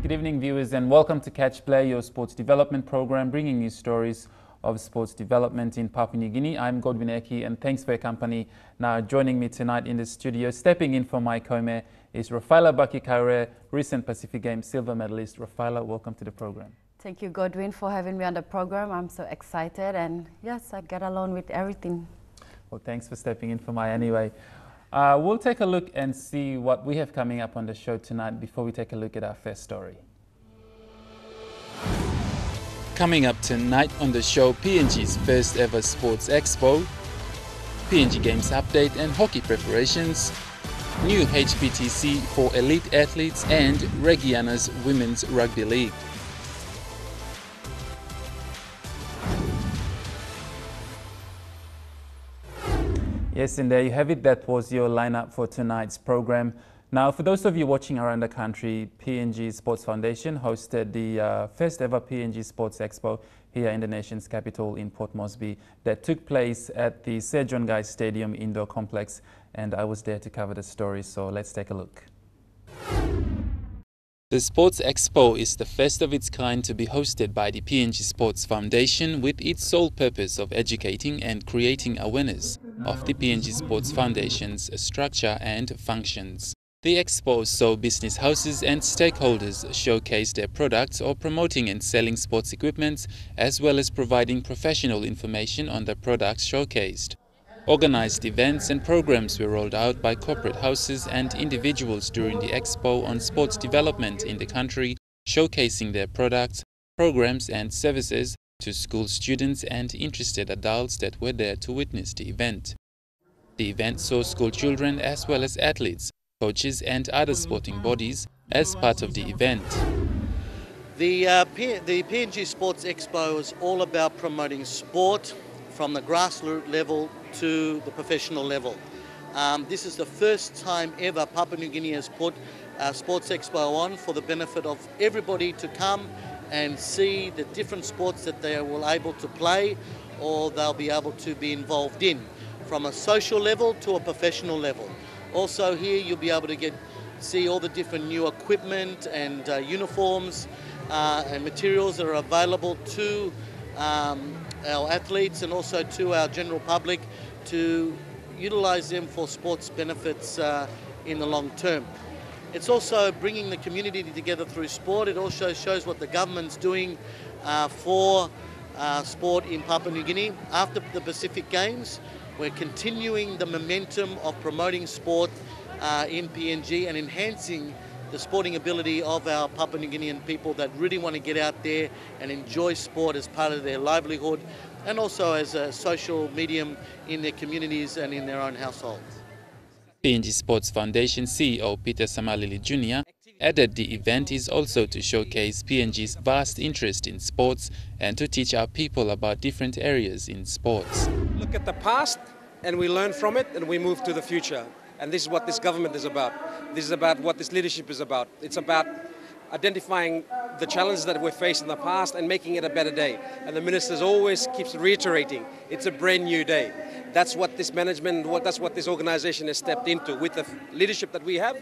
Good evening, viewers, and welcome to Catch Play, your sports development program, bringing you stories of sports development in Papua New Guinea. I'm Godwin Eki, and thanks for your company. Now, joining me tonight in the studio, stepping in for my co-mayor, is Rafaela Bakikaure, recent Pacific Games silver medalist. Rafaela, welcome to the program. Thank you, Godwin, for having me on the program. I'm so excited, and yes, I get along with everything. Well, thanks for stepping in for my anyway. We'll take a look and see what we have coming up on the show tonight before we take a look at our first story. Coming up tonight on the show, PNG's first ever Sports Expo, PNG Games update and hockey preparations, new HPTC for elite athletes, and Regiana's Women's Rugby League. Yes, and there you have it. That was your lineup for tonight's program. Now, for those of you watching around the country, PNG Sports Foundation hosted the first ever PNG Sports Expo here in the nation's capital in Port Moresby that took place at the Sir John Guy Stadium Indoor Complex, and I was there to cover the story, so let's take a look. The Sports Expo is the first of its kind to be hosted by the PNG Sports Foundation, with its sole purpose of educating and creating awareness of the PNG Sports Foundation's structure and functions. The Expo saw business houses and stakeholders showcase their products or promoting and selling sports equipment, as well as providing professional information on the products showcased. Organized events and programs were rolled out by corporate houses and individuals during the Expo on sports development in the country, showcasing their products, programs and services to school students and interested adults that were there to witness the event. The event saw school children as well as athletes, coaches and other sporting bodies as part of the event. The PNG Sports Expo is all about promoting sport from the grassroots level to the professional level. This is the first time ever Papua New Guinea has put a Sports Expo on for the benefit of everybody to come and see the different sports that they will able to play or they'll be able to be involved in, from a social level to a professional level. Also here you'll be able to see all the different new equipment and uniforms and materials that are available to our athletes and also to our general public to utilize them for sports benefits in the long term. It's also bringing the community together through sport. It also shows what the government's doing for sport in Papua New Guinea. After the Pacific Games, we're continuing the momentum of promoting sport in PNG and enhancing the sporting ability of our Papua New Guinean people that really want to get out there and enjoy sport as part of their livelihood and also as a social medium in their communities and in their own households. PNG Sports Foundation CEO Peter Samalili Jr. added the event is also to showcase PNG's vast interest in sports and to teach our people about different areas in sports. Look at the past and we learn from it and we move to the future. And this is what this government is about. This is about what this leadership is about. It's about identifying the challenges that we've faced in the past and making it a better day. And the minister always keeps reiterating, it's a brand new day. That's what this management, that's what this organization has stepped into. With the leadership that we have,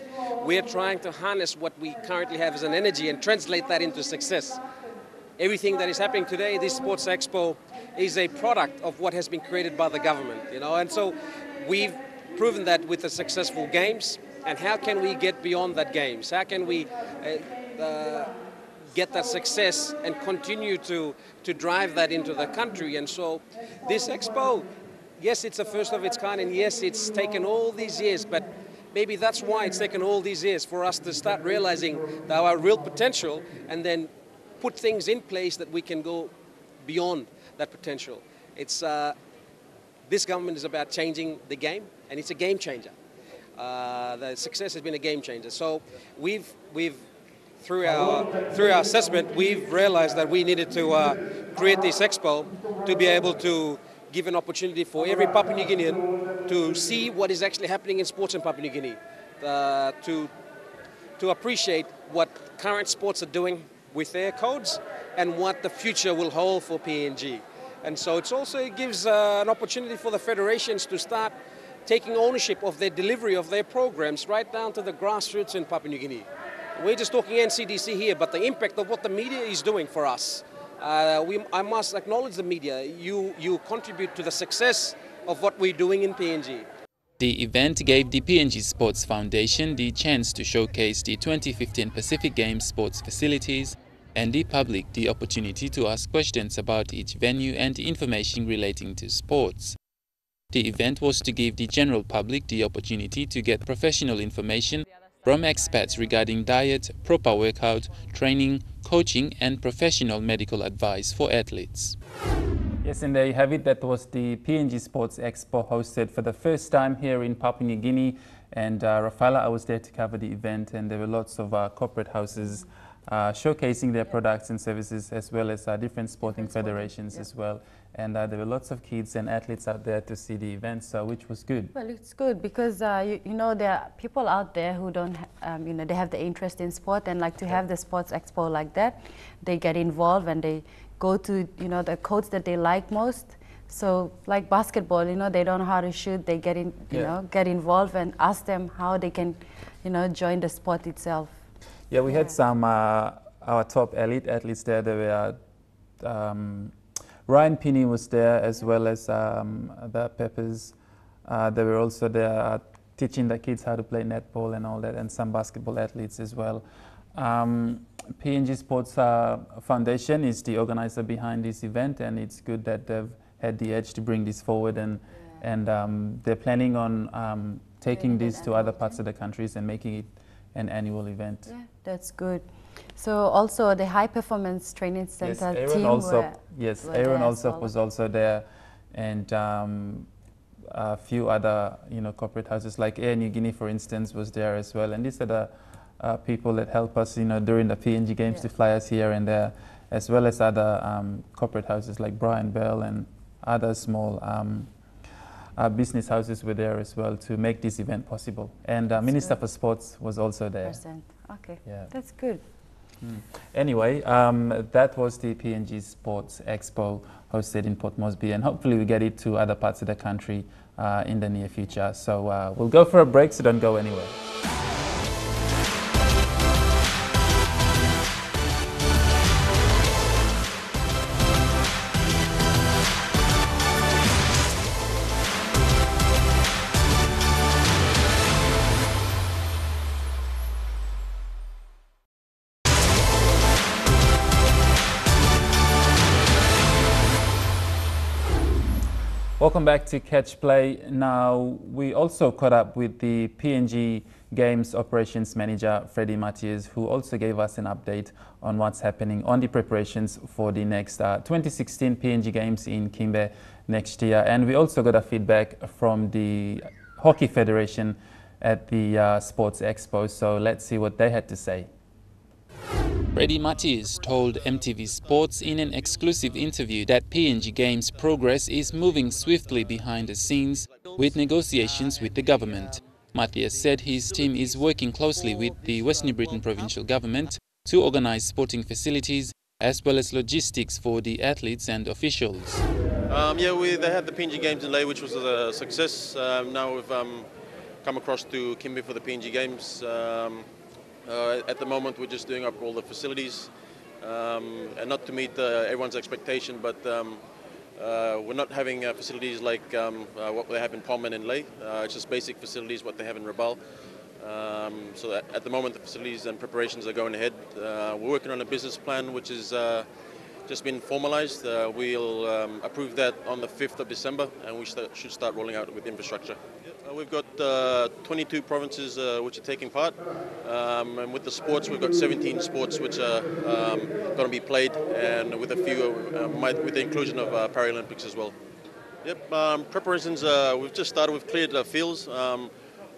we're trying to harness what we currently have as an energy and translate that into success. Everything that is happening today, this Sports Expo, is a product of what has been created by the government, and so we've proven that with the successful games. And how can we get beyond that games? How can we get that success and continue to drive that into the country? And so this expo, yes, it's a first of its kind, and yes, it's taken all these years, but maybe that's why it's taken all these years for us to start realizing our real potential and then put things in place that we can go beyond that potential. It's this government is about changing the game, and it's a game changer. The success has been a game changer. So we've through our assessment, we've realized that we needed to create this expo to be able to give an opportunity for every Papua New Guinean to see what is actually happening in sports in Papua New Guinea, to appreciate what current sports are doing with their codes and what the future will hold for PNG. And so it gives an opportunity for the federations to start taking ownership of their delivery of their programs right down to the grassroots in Papua New Guinea. we're just talking NCDC here, but the impact of what the media is doing for us, I must acknowledge the media. You contribute to the success of what we're doing in PNG. The event gave the PNG Sports Foundation the chance to showcase the 2015 Pacific Games sports facilities and the public the opportunity to ask questions about each venue and information relating to sports. The event was to give the general public the opportunity to get professional information from experts regarding diet, proper workout, training, coaching and professional medical advice for athletes. Yes, and there you have it. That was the PNG Sports Expo hosted for the first time here in Papua New Guinea. And Rafaela, I was there to cover the event, and there were lots of corporate houses showcasing their products and services, as well as different sporting federations as well. And there were lots of kids and athletes out there to see the event, so which was good. Well, it's good because you know, there are people out there who don't, you know, they have the interest in sport, and like to have the sports expo like that, they get involved and they go to, you know, the coach that they like most. So like basketball, you know, they don't know how to shoot, they get in, you know, get involved and ask them how they can, you know, join the sport itself. Yeah, we had some our top elite athletes there. There were Ryan Pinney was there, as well as the Peppers. They were also there teaching the kids how to play netball and all that, and some basketball athletes as well. PNG Sports Foundation is the organizer behind this event, and it's good that they've had the edge to bring this forward, and they're planning on taking this to other parts of the countries and making it an annual event. Yeah, that's good. So also the High Performance Training Center team Aaron also was also there, and a few other, you know, corporate houses like Air New Guinea, for instance, was there as well. And these are the people that help us, you know, during the PNG Games to fly us here and there, as well as other corporate houses like Brian Bell and other small business houses were there as well to make this event possible. And Minister for Sports was also there. Okay, yeah, that's good. Anyway, that was the PNG Sports Expo hosted in Port Moresby, and hopefully we get it to other parts of the country in the near future. So we'll go for a break, so don't go anywhere. Welcome back to Catch Play. Now, we also caught up with the PNG Games Operations Manager, Freddie Matthews, who also gave us an update on what's happening on the preparations for the next 2016 PNG Games in Kimbe next year. And we also got a feedback from the Hockey Federation at the Sports Expo. So let's see what they had to say. Freddie Matthews told EMTV Sports in an exclusive interview that PNG Games progress is moving swiftly behind the scenes with negotiations with the government. Matthews said his team is working closely with the West New Britain Provincial Government to organize sporting facilities as well as logistics for the athletes and officials. They had the PNG Games in Ley, which was a success. Now we've come across to Kimbe for the PNG Games. At the moment, we're just doing up all the facilities, and not to meet everyone's expectation, but we're not having facilities like what they have in Palman and Ley. It's just basic facilities, what they have in Rabaul. So at the moment, the facilities and preparations are going ahead. We're working on a business plan, which is just been formalized. We'll approve that on the 5th of December, and we should start rolling out with infrastructure. We've got 22 provinces which are taking part, and with the sports we've got 17 sports which are going to be played, and with a few with the inclusion of Paralympics as well. Yep, preparations, we've just started, we've cleared the fields.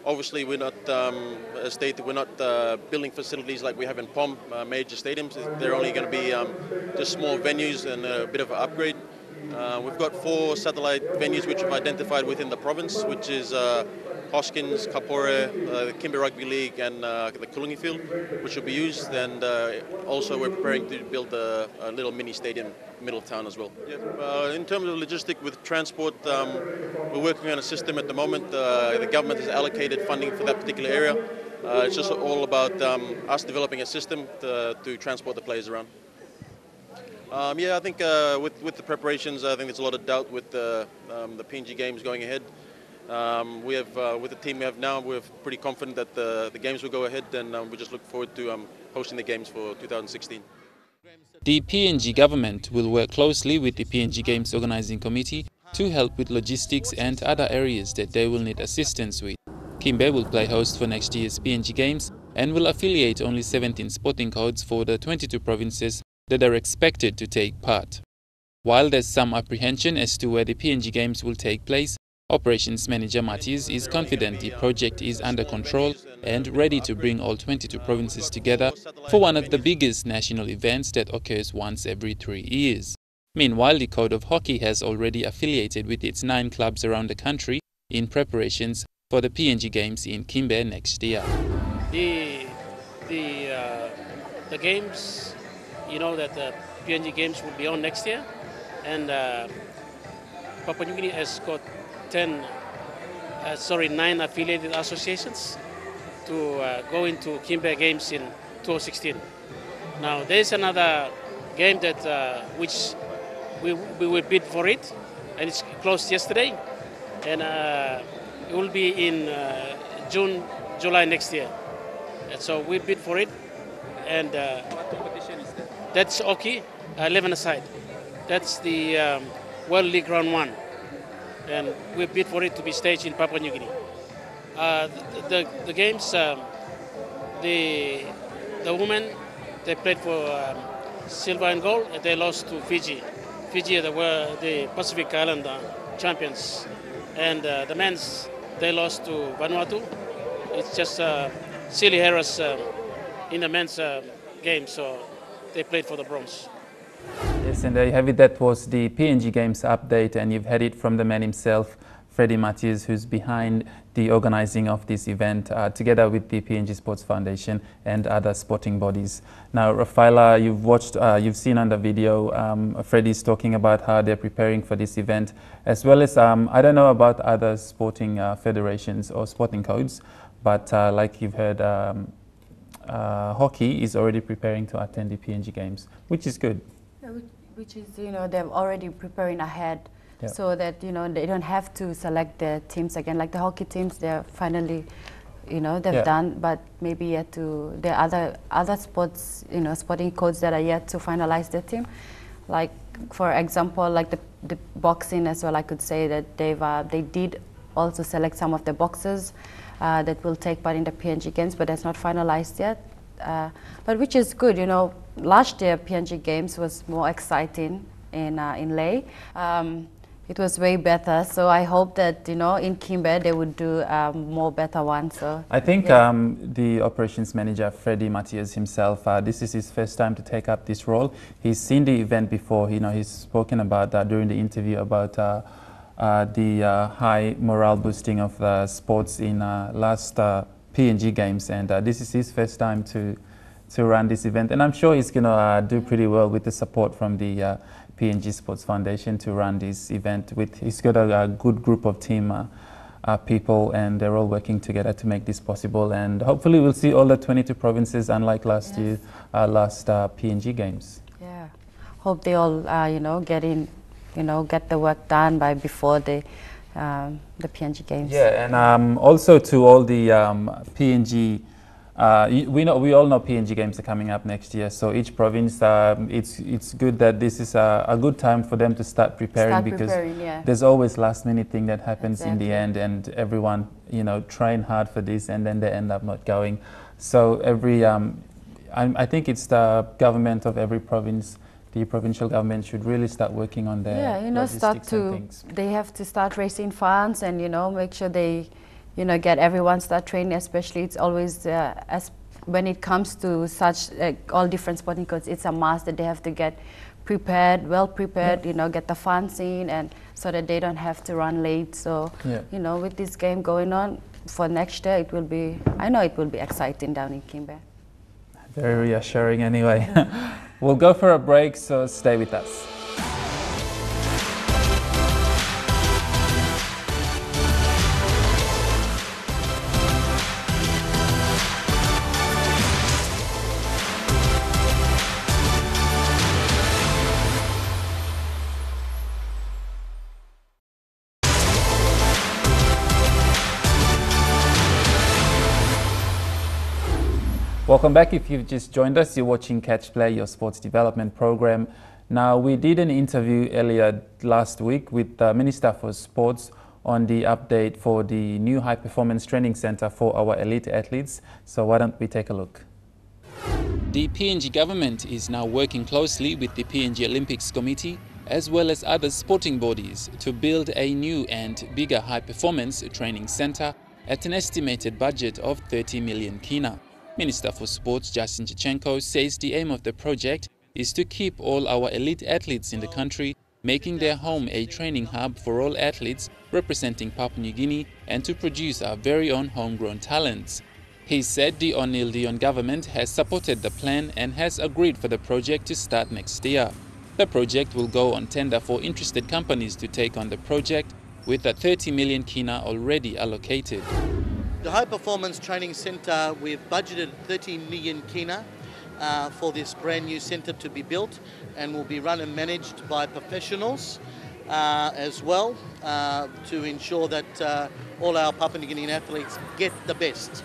Obviously we're not, as stated, we're not building facilities like we have in POM, major stadiums. They're only going to be just small venues and a bit of an upgrade. We've got 4 satellite venues which we've identified within the province, which is Hoskins, Kapore, the Kimbe Rugby League, and the Kulungi Field, which will be used. And also we're preparing to build a little mini stadium middle of town as well. In terms of logistic with transport, we're working on a system at the moment. The government has allocated funding for that particular area. It's just all about us developing a system to transport the players around. Yeah, I think with the preparations, I think there's a lot of doubt with the PNG Games going ahead. We have, with the team we have now, we're pretty confident that the games will go ahead, and we just look forward to hosting the games for 2016. The PNG government will work closely with the PNG Games Organizing Committee to help with logistics and other areas that they will need assistance with. Kimbe will play host for next year's PNG Games and will affiliate only 17 sporting codes for the 22 provinces that are expected to take part. While there's some apprehension as to where the PNG Games will take place, Operations Manager Matthias is confident the project is under control and ready to bring all 22 provinces together for one of the biggest national events that occurs once every 3 years. Meanwhile, the Code of Hockey has already affiliated with its 9 clubs around the country in preparations for the PNG Games in Kimbe next year. The games, you know that the PNG Games will be on next year, and Papua New Guinea has got 9 affiliated associations to go into Kimbe Games in 2016. Now there's another game that which we will bid for it, and it's closed yesterday, and it will be in July next year. And so we bid for it, and What competition is that? that's hockey, 11-a-side. That's the World League Round 1, and we bid for it to be staged in Papua New Guinea. The games, the women, they played for silver and gold, and they lost to Fiji. Fiji were the Pacific Island champions, and the men's, they lost to Vanuatu. It's just silly errors in the men's game, so they played for the bronze. Yes, and there you have it. That was the PNG Games update, and you've heard it from the man himself, Freddie Matthias, who's behind the organizing of this event, together with the PNG Sports Foundation and other sporting bodies. Now, Rafaela, you've seen on the video, Freddie's talking about how they're preparing for this event, as well as, I don't know about other sporting federations or sporting codes, but like you've heard, hockey is already preparing to attend the PNG Games, which is good. Which is, they're already preparing ahead, yeah, so that, they don't have to select their teams again. Like the hockey teams, they're finally, they've yeah, done, but maybe yet to, there are other sports, sporting codes that are yet to finalize their team. Like, for example, like the boxing as well, I could say that they did also select some of the boxers that will take part in the PNG Games, but that's not finalized yet. But which is good, last year PNG Games was more exciting in Leh. It was way better, so I hope that, in Kimbe they would do more better ones. So I think yeah, the operations manager, Freddie Matthias himself, this is his first time to take up this role. He's seen the event before, he's spoken about that during the interview about the high morale boosting of the sports in last PNG Games, and this is his first time to run this event, and I'm sure he's going to do pretty well with the support from the PNG Sports Foundation to run this event. He's got a good group of team people, and they're all working together to make this possible, and hopefully we'll see all the 22 provinces, unlike last year, last PNG Games. Yeah, hope they all get in, get the work done by before the PNG Games. Yeah, and also to all the PNG, we all know PNG Games are coming up next year. So each province, it's good that this is a good time for them to start preparing, because there's always last-minute thing that happens in the end, and everyone train hard for this, and then they end up not going. So I think it's the government of every province. The provincial government should really start working on their logistics and things. They have to start raising funds, and make sure they get everyone start training. Especially, it's always when it comes to such all different sporting codes, it's a must that they have to get prepared, well prepared. Yeah. Get the funds in, and so that they don't have to run late. So with this game going on for next year, I know it will be exciting down in Kimbe. Very reassuring anyway. We'll go for a break, so stay with us. Welcome back. If you've just joined us, you're watching Catch Play, your sports development program. Now, we did an interview earlier last week with the Minister for Sports on the update for the new high performance training center for our elite athletes. So why don't we take a look? The PNG government is now working closely with the PNG Olympics Committee as well as other sporting bodies to build a new and bigger high performance training center at an estimated budget of 30 million kina. Minister for Sports Justin Chichenko says the aim of the project is to keep all our elite athletes in the country, making their home a training hub for all athletes representing Papua New Guinea and to produce our very own homegrown talents. He said the O'Neill Dion government has supported the plan and has agreed for the project to start next year. The project will go on tender for interested companies to take on the project, with a 30 million kina already allocated. The High Performance Training Centre, we've budgeted 30 million kina for this brand new centre to be built, and will be run and managed by professionals as well to ensure that all our Papua New Guinean athletes get the best.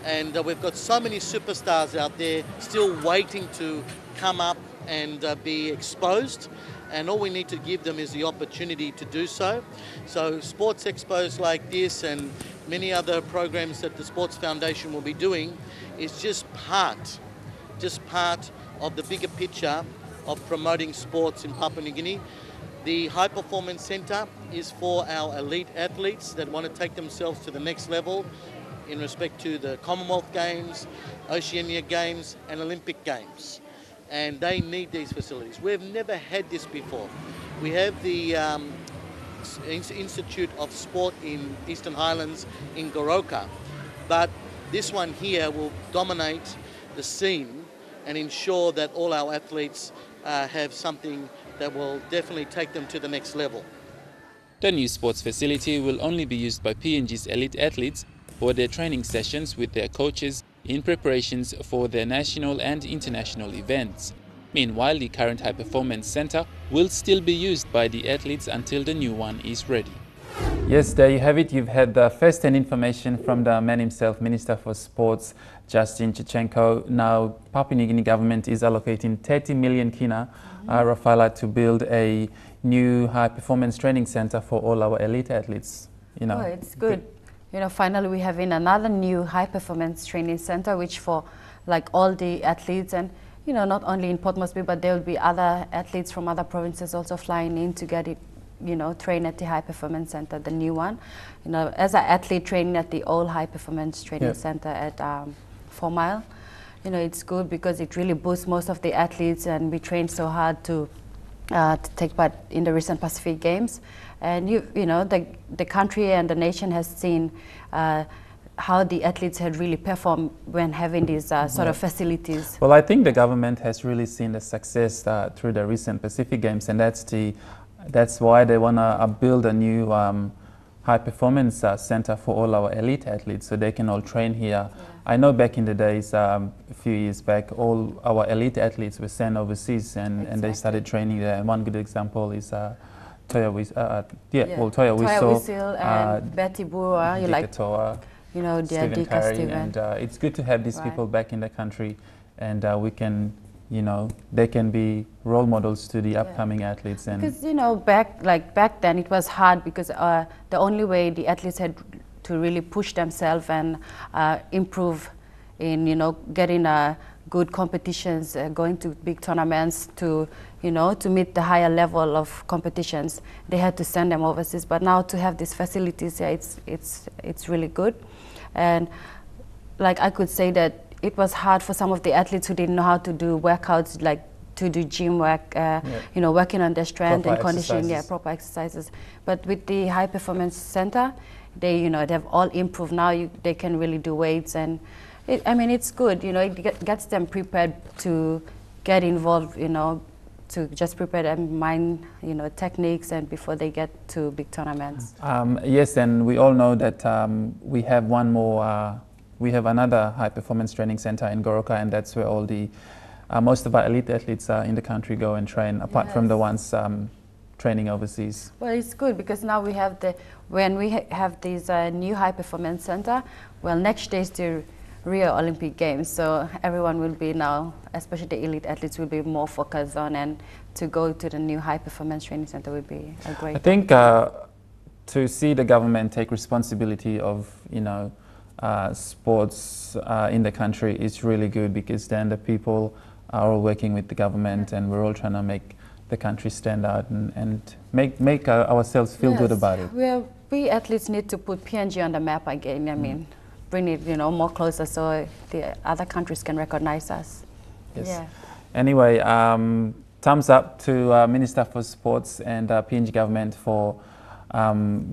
And we've got so many superstars out there still waiting to come up and be exposed, and all we need to give them is the opportunity to do so. So sports expos like this and many other programs that the Sports Foundation will be doing is just part of the bigger picture of promoting sports in Papua New Guinea. The High Performance Centre is for our elite athletes that want to take themselves to the next level in respect to the Commonwealth Games, Oceania Games and Olympic Games. And they need these facilities. We've never had this before. We have the Institute of Sport in Eastern Highlands in Goroka, but this one here will dominate the scene and ensure that all our athletes have something that will definitely take them to the next level. The new sports facility will only be used by PNG's elite athletes for their training sessions with their coaches in preparations for their national and international events. Meanwhile, the current High Performance Centre will still be used by the athletes until the new one is ready. Yes, there you have it. You've had the first-hand information from the man himself, Minister for Sports, Justin Chichenko. Now, Papua New Guinea government is allocating 30 million kina, Rafaela, to build a new high-performance training centre for all our elite athletes. You know, oh, it's good. You know, finally we have in another new high-performance training center, which for like all the athletes, and you know, not only in Port Moresby, but there will be other athletes from other provinces also flying in to get it, you know, train at the high-performance center, the new one. You know, as an athlete training at the old high-performance training center at 4 Mile, you know, it's good because it really boosts most of the athletes, and we train so hard to take part in the recent Pacific Games. And you know, the country and the nation has seen how the athletes had really performed when having these sort of facilities. Well, I think the government has really seen the success through the recent Pacific Games, and that's why they want to build a new high-performance center for all our elite athletes, so they can all train here. Yeah. I know back in the days, a few years back, all our elite athletes were sent overseas, and they started training there. And one good example is Toya Whistle and Betty Bua, you know, Stephen Curry, and it's good to have these people back in the country, and we can, you know, they can be role models to the upcoming athletes. And because you know, back then it was hard because the only way the athletes had to really push themselves and improve in, you know, getting good competitions, going to big tournaments, to, you know, to meet the higher level of competitions, they had to send them overseas. But now to have these facilities, it's really good. And like I could say that it was hard for some of the athletes who didn't know how to do workouts, like to do gym work, you know, working on their strength and conditioning, proper exercises. But with the High Performance Center, they, you know, they've all improved now. They can really do weights, and I mean, it's good. You know, it gets them prepared to get involved. You know, to just prepare their mind, you know, techniques, and before they get to big tournaments. Yes, and we all know that we have one more. We have another high performance training center in Goroka, and that's where all the most of our elite athletes in the country go and train, apart from the ones training overseas. Well, it's good because now we have have this new high performance center. Well, next day is to, you know, get in a good competitions, going to big tournaments. Qualify exercises. Yeah, proper exercises. But with the High Performance Center, they, you know, they have all improved now. They can really do weights, and I mean, it's good. You know, it gets them prepared to get involved. You know, to just prepare their mind, you know, techniques, and before they get to big tournaments. Rio Olympic Games. So everyone will be now, especially the elite athletes, will be more focused on, and to go to the new high performance training center would be a great. I think to see the government take responsibility of sports in the country is really good, because then the people are all working with the government, and we're all trying to make the country stand out and make ourselves feel good about it. We athletes need to put PNG on the map again. I mean, bring it more closer so the other countries can recognize us. Yes. Yeah. Anyway, thumbs up to Minister for Sports and PNG government for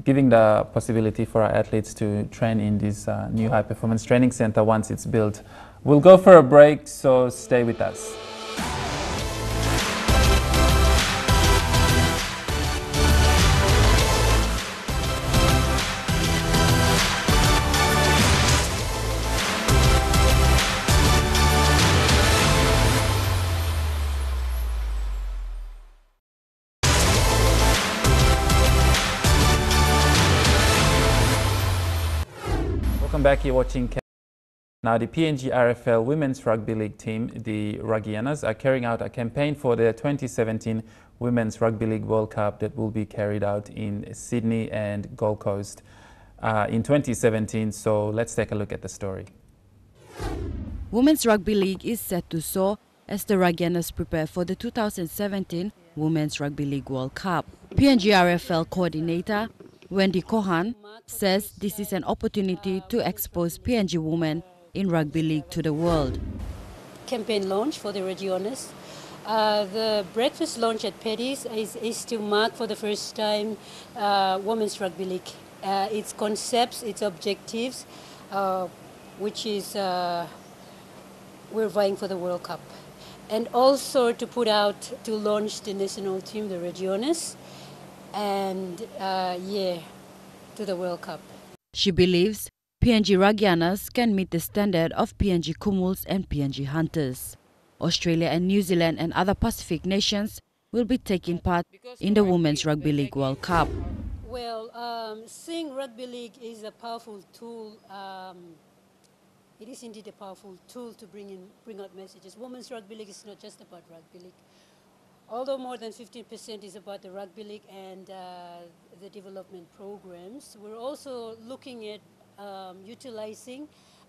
giving the possibility for our athletes to train in this new high performance training center once it's built. We'll go for a break, so stay with us. Welcome back. You're watching. Now, the PNG RFL Women's Rugby League team, the Ruggianas, are carrying out a campaign for the 2017 Women's Rugby League World Cup that will be carried out in Sydney and Gold Coast in 2017. So let's take a look at the story. Women's Rugby League is set to soar as the Ruggianas prepare for the 2017 Women's Rugby League World Cup. PNG RFL coordinator Wendy Kohan says this is an opportunity to expose PNG women in rugby league to the world. Campaign launch for the Regions. The breakfast launch at Paddy's is to mark for the first time Women's Rugby League. Its concepts, its objectives, which is we're vying for the World Cup. And also to put out, to launch the national team, the Regions, and to the World Cup. She believes PNG Ruggianas can meet the standard of PNG Kumuls and PNG Hunters. Australia and New Zealand and other Pacific nations will be taking part in the Women's Rugby League World Cup. Well, seeing Rugby League is a powerful tool. It is indeed a powerful tool to bring out messages. Women's Rugby League is not just about Rugby League. Although more than 15% is about the Rugby League and the development programs, we're also looking at utilizing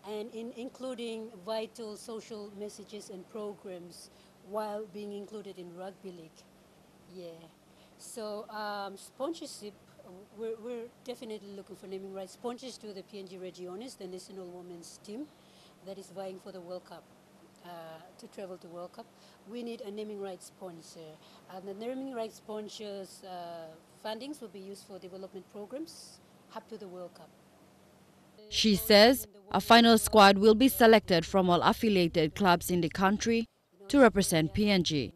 and including vital social messages and programs while being included in Rugby League. Yeah. So sponsorship, we're definitely looking for naming rights. Sponsors to the PNG Regions, the national women's team that is vying for the World Cup. To travel to World Cup, we need a naming rights sponsor. And the naming rights sponsors' fundings will be used for development programs up to the World Cup. She says a final squad will be selected from all affiliated clubs in the country to represent PNG.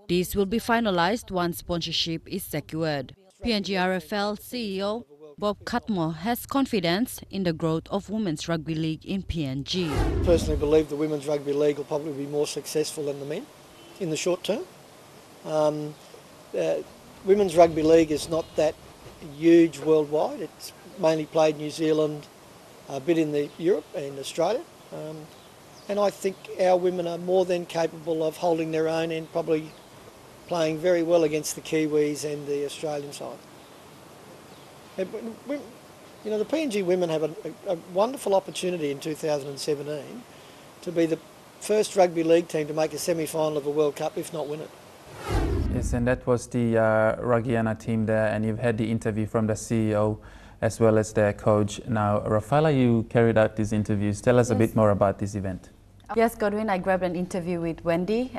This will be finalized once sponsorship is secured. PNG RFL CEO Bob Cutmore has confidence in the growth of Women's Rugby League in PNG. I personally believe the Women's Rugby League will probably be more successful than the men in the short term. Women's Rugby League is not that huge worldwide. It's mainly played in New Zealand, a bit in Europe and Australia. And I think our women are more than capable of holding their own and probably playing very well against the Kiwis and the Australian side. The PNG women have a wonderful opportunity in 2017 to be the first rugby league team to make a semi-final of a World Cup, if not win it. Yes, and that was the Ruggiana team there, and you've had the interview from the CEO as well as their coach. Now, Rafaela, you carried out these interviews. Tell us a bit more about this event. Yes, Godwin, I grabbed an interview with Wendy.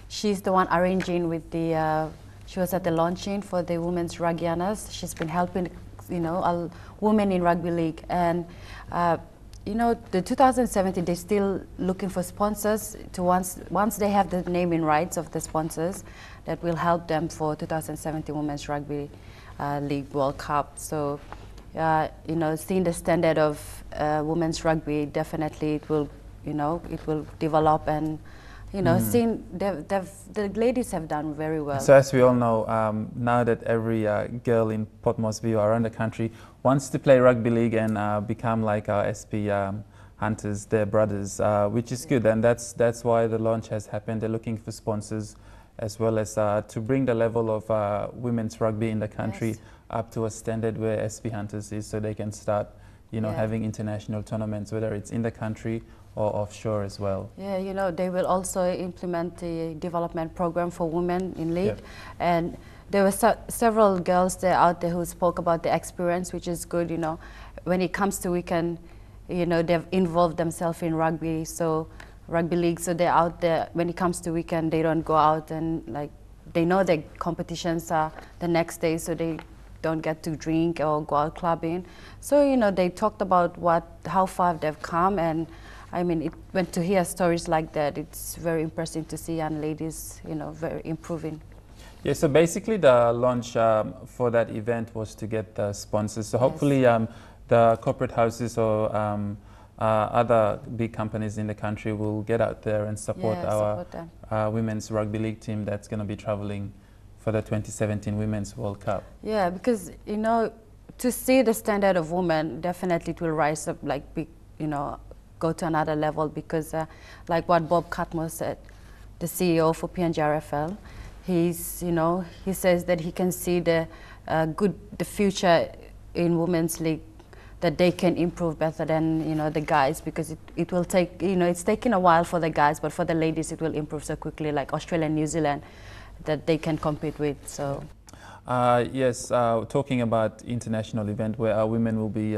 She's the one arranging with the, she was at the launching for the Women's Ruggianas. She's been helping, women in rugby league. And, the 2017, they're still looking for sponsors to once they have the naming rights of the sponsors, that will help them for 2017 Women's Rugby League World Cup. So, seeing the standard of women's rugby, definitely it will develop, and seeing the ladies have done very well. So as we all know, now that every girl in Port Moresby or around the country wants to play rugby league and become like our SP hunters, their brothers, which is good, and that's why the launch has happened. They're looking for sponsors as well as to bring the level of women's rugby in the country Yes. up to a standard where SP Hunters is, so they can start, you know, Yeah. having international tournaments, whether it's in the country or offshore as well. Yeah, you know, they will also implement the development program for women in league. Yeah. And there were several girls there out there who spoke about the experience, which is good, you know. When it comes to weekend, you know, they've involved themselves in rugby, so rugby league, so they're out there. When it comes to weekend, they don't go out and like, they know the competitions are the next day, so they don't get to drink or go out clubbing. So, you know, they talked about how far they've come, and I mean, when to hear stories like that, it's very impressive to see young ladies, you know, very improving. Yeah, so basically the launch for that event was to get the sponsors. So hopefully the corporate houses or other big companies in the country will get out there and support our women's rugby league team that's going to be traveling for the 2017 Women's World Cup. Yeah, because, you know, to see the standard of women, definitely it will rise up, like, you know, go to another level, because like what Bob Cutmore said, the CEO for PNG RFL, he's, you know, he says that he can see the future in women's league, that they can improve better than, you know, the guys, because it will take, you know, it's taken a while for the guys, but for the ladies it will improve so quickly, like Australia and New Zealand, that they can compete with. So yes, talking about international event where our women will be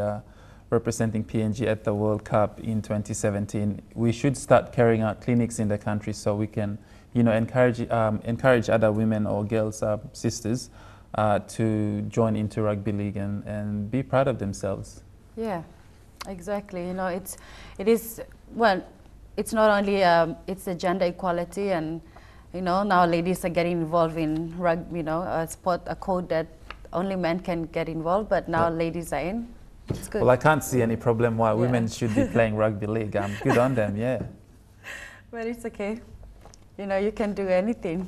representing PNG at the World Cup in 2017, we should start carrying out clinics in the country so we can, you know, encourage other women or girls, sisters, to join into rugby league and be proud of themselves. Yeah, exactly. You know, it is, well, it's not only it's the gender equality, and, you know, now ladies are getting involved in rugby, you know, a code that only men can get involved, but now ladies are in. It's good. Well, I can't see any problem why women should be playing rugby league. Good on them, yeah. But it's okay. You know, you can do anything.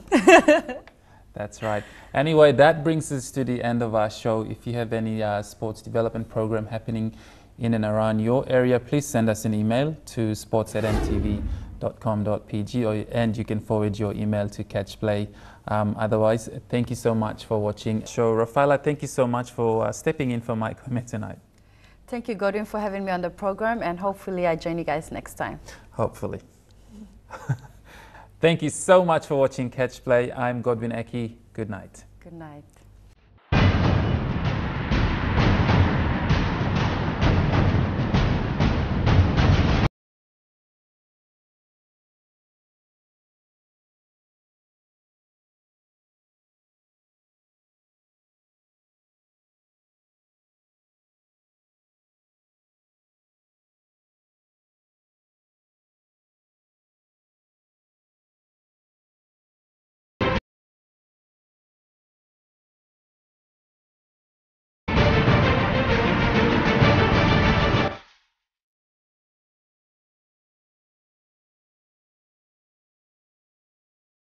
That's right. Anyway, that brings us to the end of our show. If you have any sports development program happening in and around your area, please send us an email to sports@emtv.com.pg, and you can forward your email to Catch Play. Otherwise, thank you so much for watching the show. Rafaela, thank you so much for stepping in for my comment tonight. Thank you, Godwin, for having me on the program, and hopefully I join you guys next time. Hopefully. Thank you so much for watching Catch Play. I'm Godwin Eki. Good night. Good night.